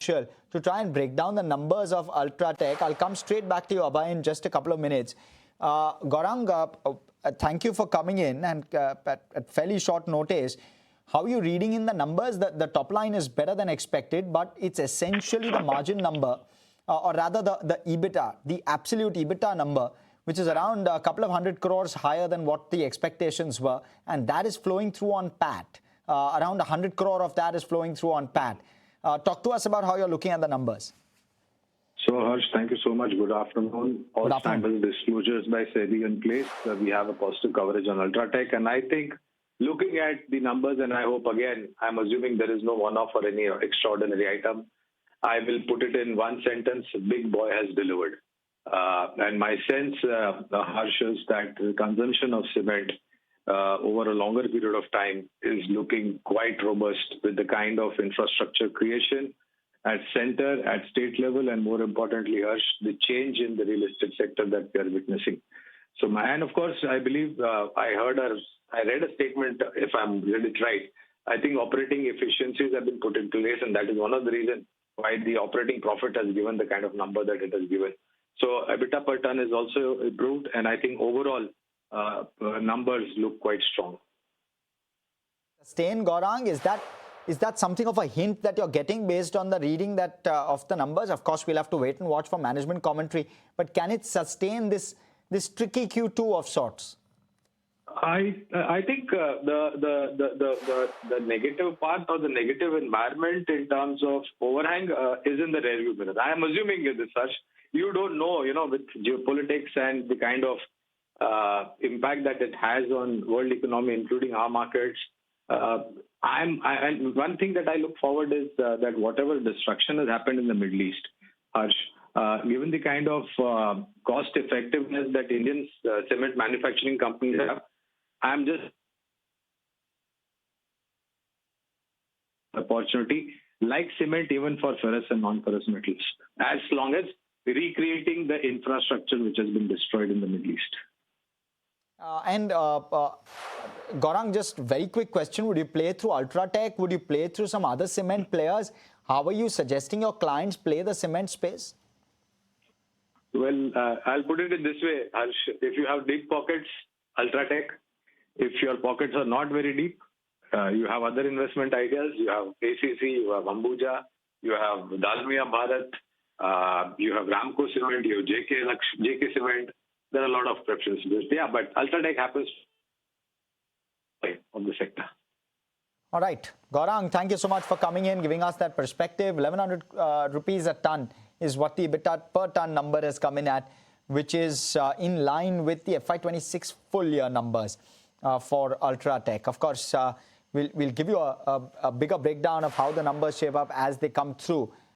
to try and break down the numbers of UltraTech. I'll come straight back to you, Abhay, in just a couple of minutes. Gaurang, thank you for coming in and at fairly short notice. How are you reading in the numbers? The top line is better than expected, but it's essentially the margin number, or rather the EBITDA, the absolute EBITDA number, which is around a couple of 100 crores higher than what the expectations were. And that is flowing through on PAT. Around 100 crore of that is flowing through on PAT. Talk to us about how you're looking at the numbers. So, Harsh, thank you so much. Good afternoon. All standard disclosures by SEBI in place. We have a positive coverage on UltraTech. And I think looking at the numbers, and I hope, again, I'm assuming there is no one-off or any extraordinary item, I will put it in one sentence: big boy has delivered. And my sense, Harsh, is that the consumption of cement over a longer period of time is looking quite robust with the kind of infrastructure creation at center, at state level, and more importantly, Harsh, the change in the real estate sector that we are witnessing. So, and of course, I believe I read a statement, if I'm read it right, I think operating efficiencies have been put in place, and that is one of the reasons why the operating profit has given the kind of number that it has given. So EBITDA per ton is also improved, and I think overall numbers look quite strong. Sustain, Gaurang, is that something of a hint that you're getting based on the reading that of the numbers? Of course, we'll have to wait and watch for management commentary, but can it sustain this tricky Q2 of sorts? I think the negative part or the negative environment in terms of overhang is in the rearview mirror. I am assuming it is such. You don't know, with geopolitics and the kind of impact that it has on world economy, including our markets. One thing that I look forward is that whatever destruction has happened in the Middle East, Harsh, given the kind of cost effectiveness that Indian cement manufacturing companies have, I'm just opportunity like cement even for ferrous and non-ferrous metals, as long as recreating the infrastructure which has been destroyed in the Middle East. Gaurang, just very quick question. Would you play through UltraTech? Would you play through some other cement players? How are you suggesting your clients play the cement space? Well, I'll put it in this way, Harsh. If you have deep pockets, UltraTech. If your pockets are not very deep, you have other investment ideas. You have ACC, you have Ambuja, you have Dalmia Bharat, you have Ramco Cement, you have JK Cement. There are a lot of preferences. Yeah, but UltraTech happens of the sector. All right. Gaurang, thank you so much for coming in, giving us that perspective. 1,100 rupees a ton is what the EBITDA per ton number has come in at, which is in line with the FY26 full year numbers for UltraTech. Of course, we'll give you a bigger breakdown of how the numbers shape up as they come through